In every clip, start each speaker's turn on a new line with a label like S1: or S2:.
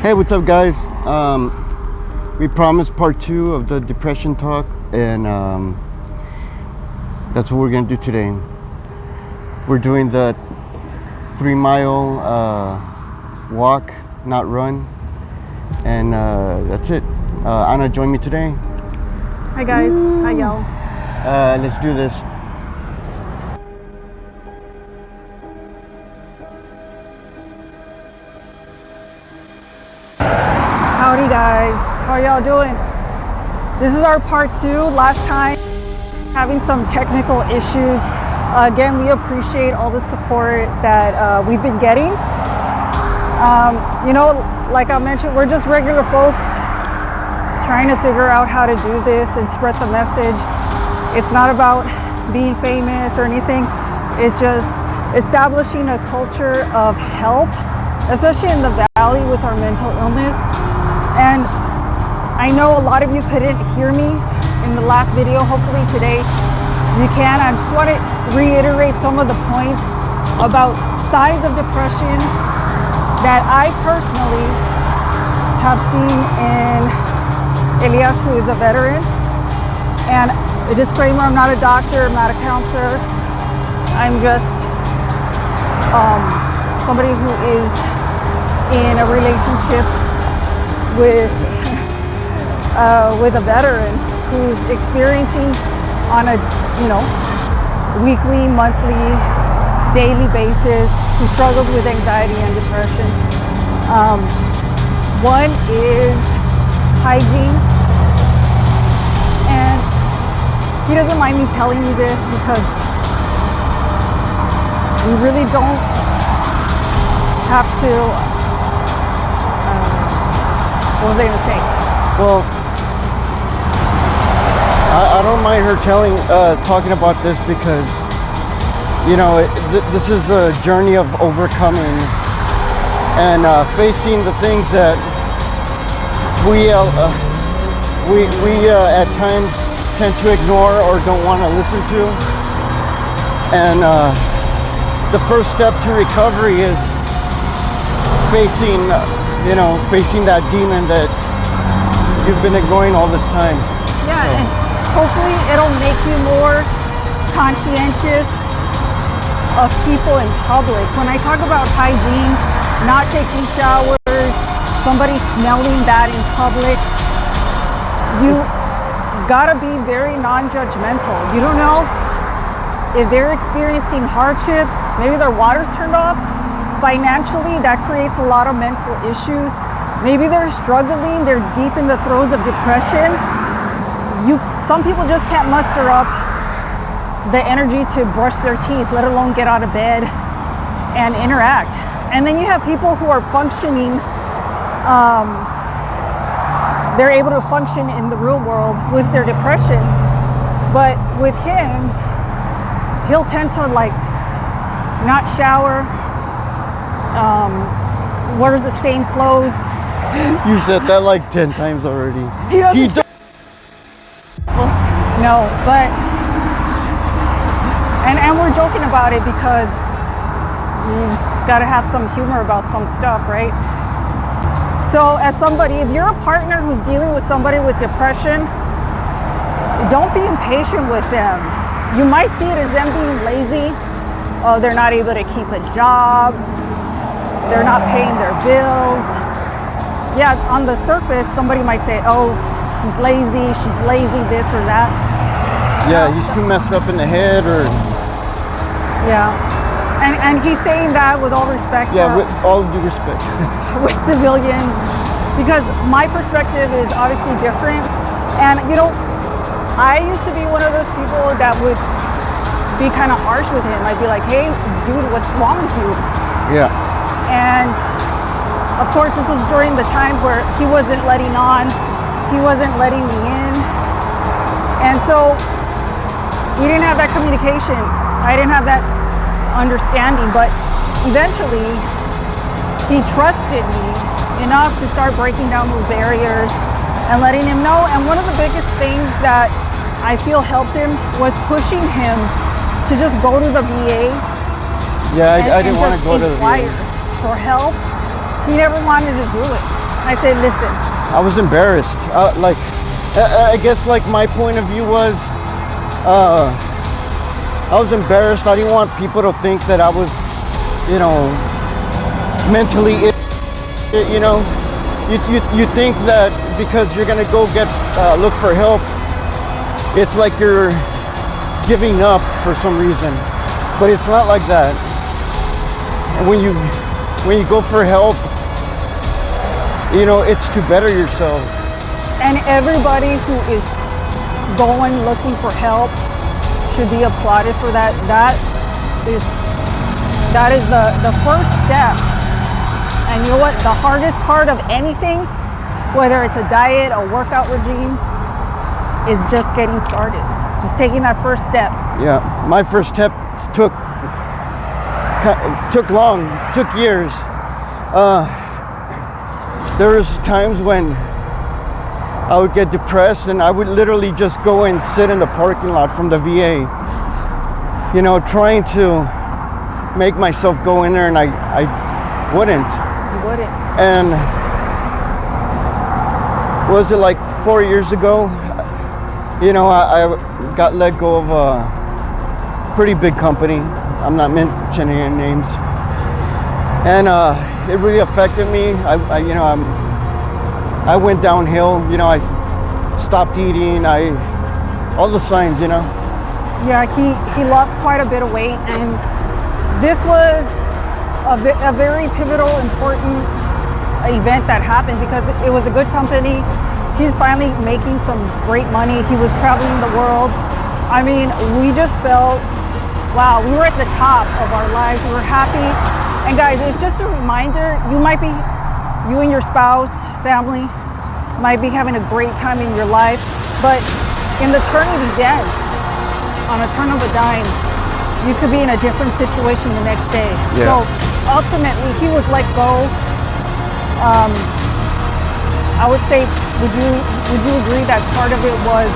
S1: Hey, what's up, guys? We promised part 2 of the depression talk, and that's what we're gonna do today. We're doing the 3-mile walk, not run, and that's it. Anna joined me today.
S2: Hi guys. Woo. Hi y'all.
S1: Let's do this.
S2: Howdy guys. How are y'all doing? This is our part 2. Last time having some technical issues. Again, we appreciate all the support that we've been getting. Like I mentioned, we're just regular folks trying to figure out how to do this and spread the message. It's not about being famous or anything. It's just establishing a culture of help, especially in the Valley with our mental illness. And I know a lot of you couldn't hear me in the last video. Hopefully today you can. I just want to reiterate some of the points about signs of depression that I personally have seen in Elias, who is a veteran. And a disclaimer, I'm not a doctor, I'm not a counselor. I'm just somebody who is in a relationship with a veteran who's experiencing on a weekly, monthly, daily basis, who struggles with anxiety and depression. One is hygiene, and he doesn't mind me telling you this because we really don't have to, what was I gonna say?
S1: Well, I don't mind her talking about this because, this is a journey of overcoming and facing the things that we at times tend to ignore or don't want to listen to. And the first step to recovery is facing that demon that you've been ignoring all this time.
S2: Yeah, so. And hopefully it'll make you more conscientious of people in public. When I talk about hygiene, not taking showers, somebody smelling bad in public, you gotta be very non-judgmental. You don't know if they're experiencing hardships, maybe their water's turned off. Financially, that creates a lot of mental issues. Maybe they're struggling, they're deep in the throes of depression. Some people just can't muster up the energy to brush their teeth, let alone get out of bed and interact. And then you have people who are functioning, they're able to function in the real world with their depression. But with him, he'll tend to not shower, wears the same clothes.
S1: You said that like 10 times already.
S2: No, but and we're joking about it because you just gotta have some humor about some stuff, right? So as somebody, if you're a partner who's dealing with somebody with depression, don't be impatient with them. You might see it as them being lazy. Oh, they're not able to keep a job. They're not paying their bills. Yeah, on the surface, somebody might say, oh, he's lazy, she's lazy, this or that.
S1: Yeah, he's too messed up in the head or...
S2: Yeah, and he's saying that with all respect.
S1: Yeah, with all due respect.
S2: With civilians, because my perspective is obviously different. And I used to be one of those people that would be kind of harsh with him. I'd be like, hey, dude, what's wrong with you?
S1: Yeah.
S2: And of course, this was during the time where he wasn't letting on, he wasn't letting me in. And so we didn't have that communication. I didn't have that understanding, but eventually he trusted me enough to start breaking down those barriers and letting him know. And one of the biggest things that I feel helped him was pushing him to just go to the VA.
S1: Yeah, I didn't want to go to the VA
S2: for help. He never wanted to do it. I said, listen.
S1: I was embarrassed. I guess like my point of view was, I was embarrassed. I didn't want people to think that I was, you know, mentally ill, you know. You think that because you're gonna go look for help, it's like you're giving up for some reason, but it's not like that. And when you go for help, you know, it's to better yourself.
S2: And everybody who is going looking for help should be applauded for that. That is the first step. And you know what? The hardest part of anything, whether it's a diet, a workout regime, is just getting started. Just taking that first step.
S1: Yeah, my first step took years. There was times when I would get depressed and I would literally just go and sit in the parking lot from the VA, you know, trying to make myself go in there, and I wouldn't.
S2: You wouldn't.
S1: And was it like 4 years ago? You know, I got let go of a pretty big company. I'm not mentioning any names. And it really affected me. I went downhill. You know, I stopped eating. All the signs, you know.
S2: Yeah, he lost quite a bit of weight, and this was a very pivotal, important event that happened because it was a good company. He's finally making some great money. He was traveling the world. I mean, we just felt, wow, we were at the top of our lives. We were happy. And guys, it's just a reminder, you and your spouse, family, might be having a great time in your life, but in the turn of events, on a turn of a dime, you could be in a different situation the next day.
S1: Yeah.
S2: So ultimately, he was let go. I would say, would you agree that part of it was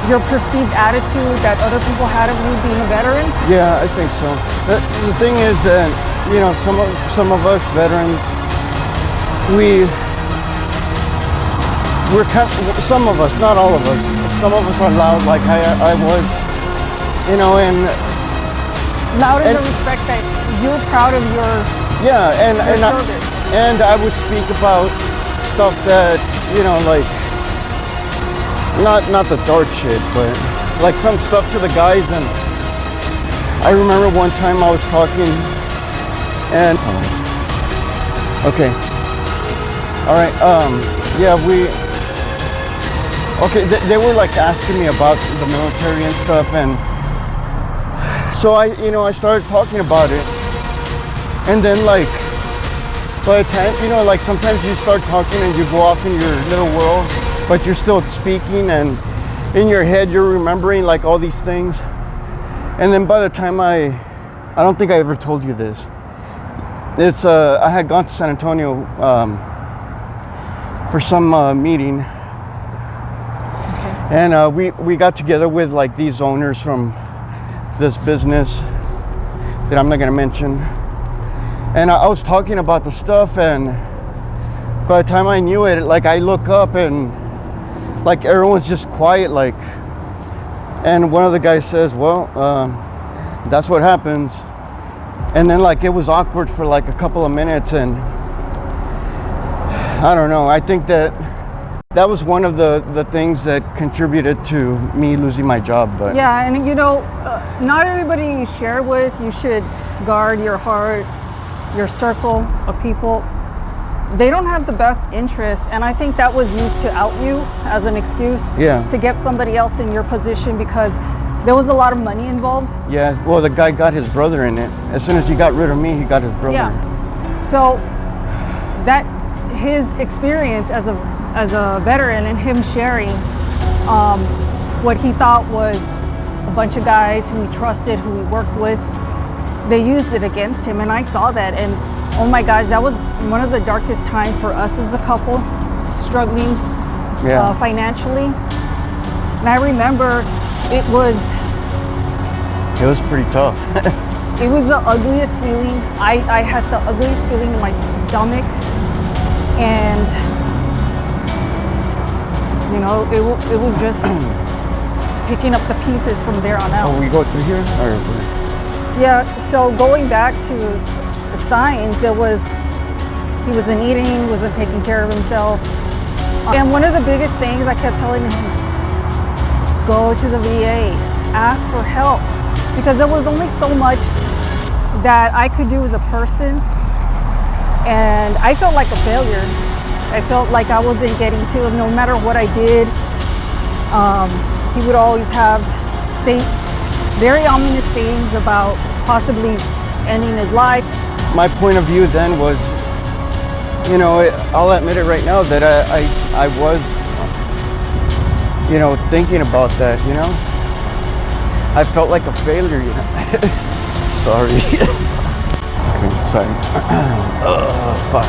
S2: your perceived attitude that other people had of you being a veteran?
S1: Yeah, I think so. The thing is that, you know, some of us veterans, we're some of us, not all of us, some of us are loud like I was, you know, and
S2: loud in the respect that you're proud of your service.
S1: And I would speak about stuff that, you know, like not the dark shit, but like some stuff to the guys. And I remember one time I was talking and okay, all right, yeah, they were like asking me about the military and stuff, and so I started talking about it, and then like by the time, you know, like sometimes you start talking and you go off in your little world, but you're still speaking, and in your head you're remembering like all these things. And then by the time I don't think I ever told you this. I had gone to San Antonio for some meeting, and we got together with like these owners from this business that I'm not gonna mention. And I was talking about the stuff, and by the time I knew it, like I look up and like everyone's just quiet, like, and one of the guys says, well, that's what happens. And then like it was awkward for like a couple of minutes, and I don't know, I think that was one of the things that contributed to me losing my job. But
S2: yeah, and you know, not everybody you share with, you should guard your heart, your circle of people. They don't have the best interests, and I think that was used to out you as an excuse to get somebody else in your position, because there was a lot of money involved. Yeah,
S1: well, the guy got his brother in it. As soon as he got rid of me, he got his brother.
S2: Yeah. So that his experience as a veteran, and him sharing what he thought was a bunch of guys who he trusted, who he worked with, they used it against him, and I saw that, and oh my gosh, that was one of the darkest times for us as a couple, struggling financially. And I remember it was
S1: pretty tough.
S2: It was the ugliest feeling. I had the ugliest feeling in my stomach, And you know, it was just picking up the pieces from there on out.
S1: Oh, we go through here? Or
S2: Yeah, so going back to the signs, he wasn't eating, wasn't taking care of himself. And one of the biggest things I kept telling him, go to the VA, ask for help, because there was only so much that I could do as a person, and I felt like a failure. I felt like I wasn't getting to him no matter what I did. He would always say very ominous things about possibly ending his life.
S1: my point of view then was, you know, I'll admit it right now that I was, you know, thinking about that, you know. I felt like a failure, you know. Sorry. Okay, sorry. Fuck.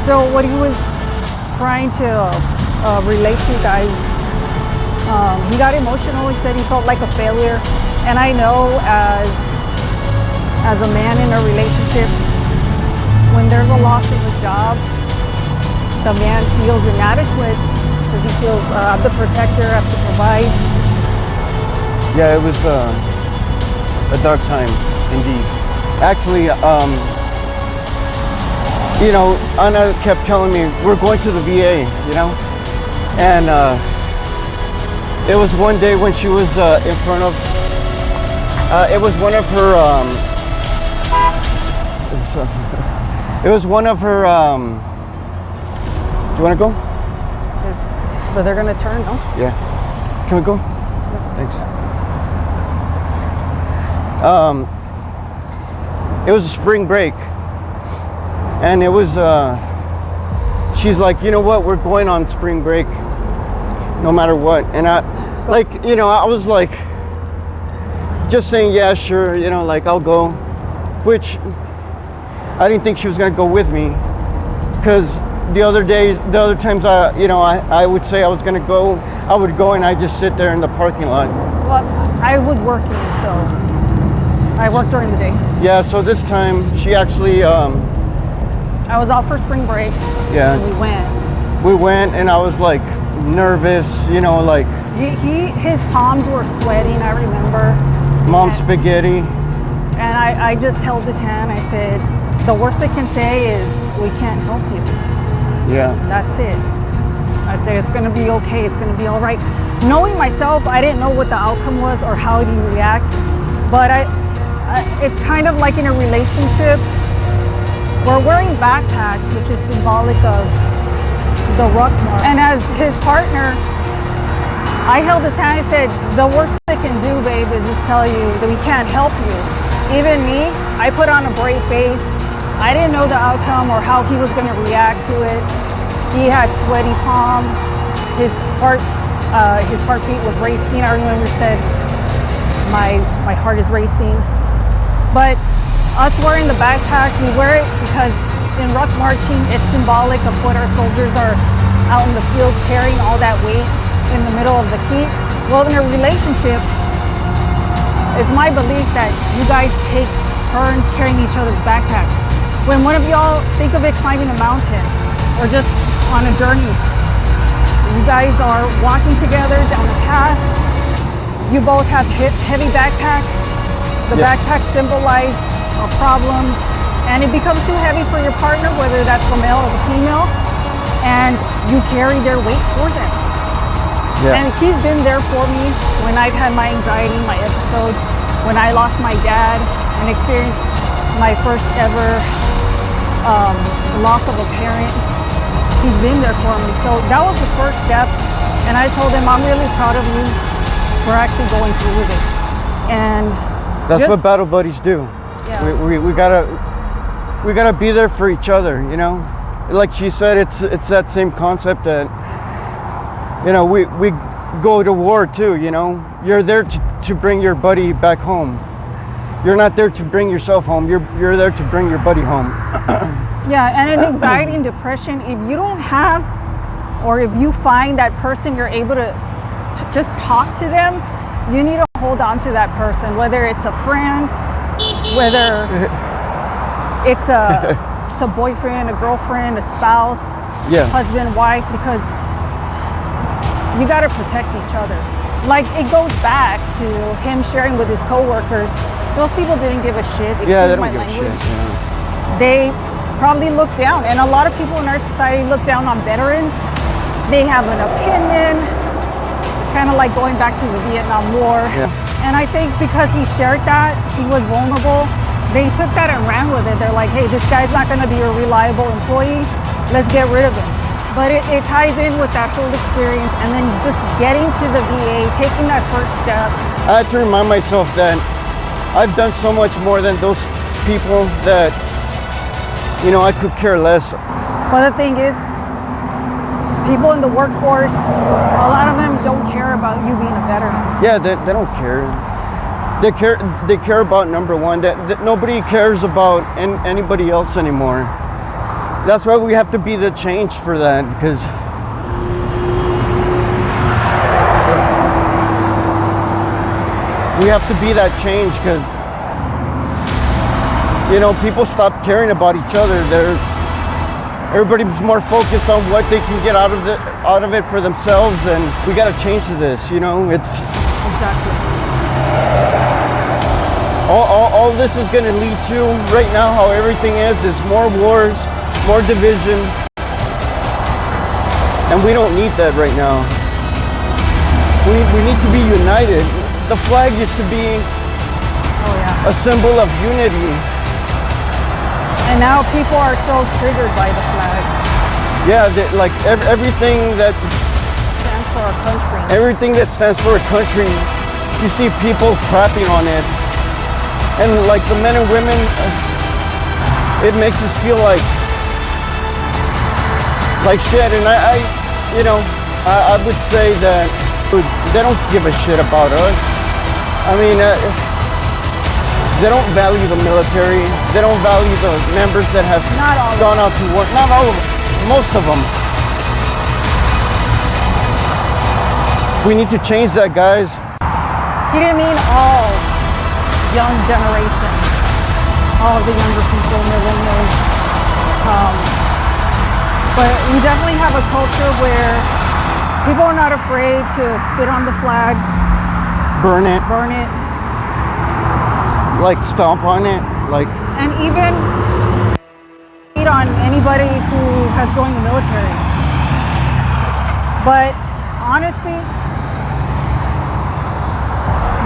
S2: So what he was trying to relate to you guys, he got emotional. He said he felt like a failure. And I know as a man in a relationship, when there's a loss of a job, the man feels inadequate because he feels I'm the protector, I have to provide.
S1: Yeah, it was a dark time indeed. Actually, you know, Anna kept telling me, we're going to the VA, you know? And it was one day when she was in front of, it was one of her, it was one of her, do you want to go?
S2: But they're going to turn, no?
S1: Yeah. Can we go? Thanks. It was a spring break. And it was, she's like, you know what, we're going on spring break no matter what. And I, like, you know, I was like, just saying, yeah, sure, you know, like, I'll go. Which, I didn't think she was gonna go with me. Because the other times, I would say I was gonna go, I would go and I'd just sit there in the parking lot.
S2: Well, I was working, so I worked during the day.
S1: Yeah, so this time, she actually,
S2: I was off for spring break.
S1: Yeah.
S2: And
S1: we went and I was like nervous, you know, like
S2: his palms were sweating, I remember.
S1: Mom spaghetti.
S2: And I just held his hand. I said, the worst they can say is we can't help you.
S1: Yeah.
S2: That's it. I said, it's gonna be okay, it's gonna be all right. Knowing myself, I didn't know what the outcome was or how he'd react, but it's kind of like in a relationship. We're wearing backpacks, which is symbolic of the ruck mark. And as his partner, I held his hand. I said, the worst they can do, babe, is just tell you that we can't help you. Even me, I put on a brave face. I didn't know the outcome or how he was going to react to it. He had sweaty palms. His heartbeat was racing. I remember he said, my heart is racing. But us wearing the backpacks, we wear it because in ruck marching, it's symbolic of what our soldiers are out in the field carrying all that weight in the middle of the heat. Well, in a relationship, it's my belief that you guys take turns carrying each other's backpack. When one of y'all, think of it climbing a mountain or just on a journey, you guys are walking together down a path. You both have heavy backpacks. The backpacks symbolize problems, and it becomes too heavy for your partner, whether that's the male or the female, and you carry their weight for them. Yeah. And he's been there for me when I've had my anxiety, my episodes, when I lost my dad and experienced my first ever loss of a parent. He's been there for me. So that was the first step, and I told him, I'm really proud of you for actually going through with it. And
S1: that's what battle buddies do.
S2: Yeah.
S1: We gotta be there for each other, you know. Like she said, it's that same concept that, you know, we go to war too, you know. You're there to bring your buddy back home. You're not there to bring yourself home. You're there to bring your buddy home.
S2: Yeah, and in anxiety and depression, if you don't have, or if you find that person you're able to just talk to them, you need to hold on to that person, whether it's a friend, whether it's it's a boyfriend, a girlfriend, a spouse,
S1: Yeah.
S2: husband, wife, because you got to protect each other. Like, it goes back to him sharing with his coworkers. Those people didn't give a shit.
S1: Yeah, they
S2: Excuse my
S1: don't give a shit.
S2: language.
S1: Yeah.
S2: They probably look down, and a lot of people in our society look down on veterans. They have an opinion. It's kind of like going back to the Vietnam War.
S1: Yeah.
S2: And I think because he shared that, he was vulnerable, they took that and ran with it. They're like, hey, this guy's not going to be a reliable employee. Let's get rid of him. But it ties in with that whole experience, and then just getting to the VA, taking that first step.
S1: I had to remind myself that I've done so much more than those people that, you know, I could care less.
S2: But the thing is, people in the workforce, a lot of them don't care about you being a veteran.
S1: Yeah, they don't care. They care about number one, that nobody cares about anybody else anymore. That's why we have to be the change for that, because we have to be that change, because, you know, people stop caring about each other. Everybody's more focused on what they can get out of it for themselves, and we got to change to this. You know, it's
S2: Exactly.
S1: all this is going to lead to right now. How everything is more wars, more division, and we don't need that right now. We need to be united. The flag used to be
S2: Oh, yeah.
S1: a symbol of unity.
S2: And now people are so triggered by the flag.
S1: Yeah, like everything that
S2: Stands for our country.
S1: everything that stands for a country, you see people crapping on it, and like the men and women, it makes us feel like shit. And I would say that they don't give a shit about us. I mean, they don't value the military. They don't value the members that have
S2: Not all of
S1: gone out to work. Not all of them, most of them. We need to change that, guys.
S2: He didn't mean all young generations, all the younger people, millennials. But we definitely have a culture where people are not afraid to spit on the flag,
S1: Burn it,
S2: burn it,
S1: like stomp on it, like
S2: and even hate on anybody who has joined the military. But honestly,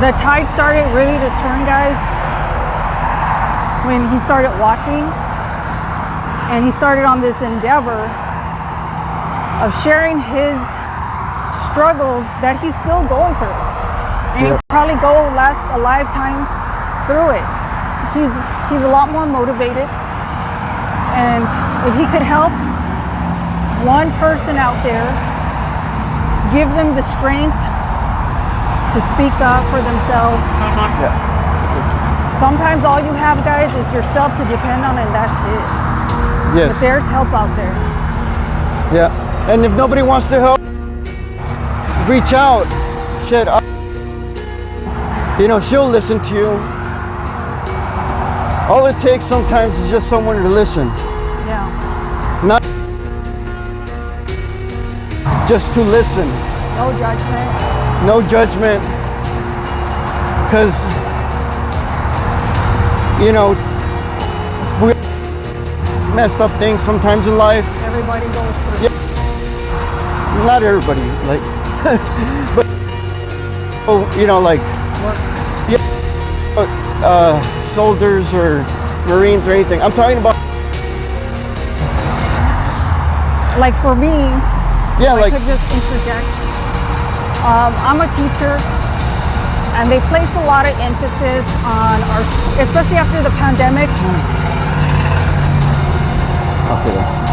S2: the tide started really to turn, guys, when he started walking, and he started on this endeavor of sharing his struggles that he's still going through. And he'll probably last a lifetime through it. He's a lot more motivated. And if he could help one person out there, give them the strength to speak up for themselves.
S1: yeah.
S2: Sometimes all you have, guys, is yourself to depend on, and that's it. But
S1: Yes.
S2: there's help out there.
S1: Yeah. And if nobody wants to help, reach out. Shit. You know, she'll listen to you. All it takes sometimes is just someone to listen.
S2: Yeah.
S1: Not just to listen.
S2: No judgment.
S1: No judgment. Because, you know, we messed up things sometimes in life.
S2: Everybody goes through.
S1: Yeah. Not everybody, like, but, oh, you know, like, soldiers or Marines or anything. I'm talking about,
S2: Like for me,
S1: yeah,
S2: I
S1: like,
S2: could just interject. I'm a teacher, and they place a lot of emphasis on especially after the pandemic.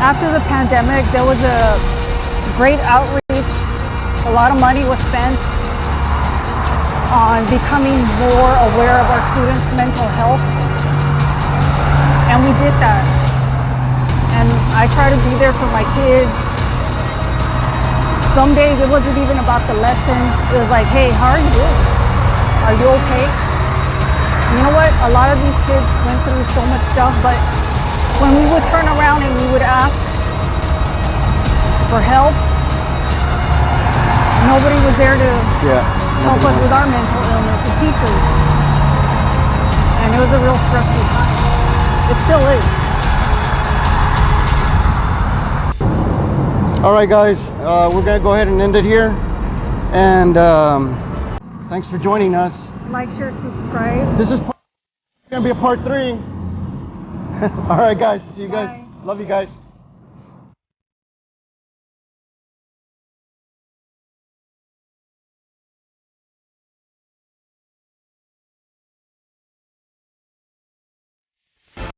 S2: After the pandemic, there was a great outreach. A lot of money was spent on becoming more aware of our students' mental health. And we did that. And I try to be there for my kids. Some days it wasn't even about the lesson. It was like, hey, how are you doing? Are you okay? You know what? A lot of these kids went through so much stuff, but when we would turn around and we would ask for help, nobody was there to help us with our mental illness, the teachers. And it was a real stressful time. It still is.
S1: All right, guys, we're gonna go ahead and end it here. And thanks for joining us.
S2: Like, share, subscribe.
S1: This is gonna be a part 3. All right, guys. See you guys.
S2: Bye.
S1: Love you guys.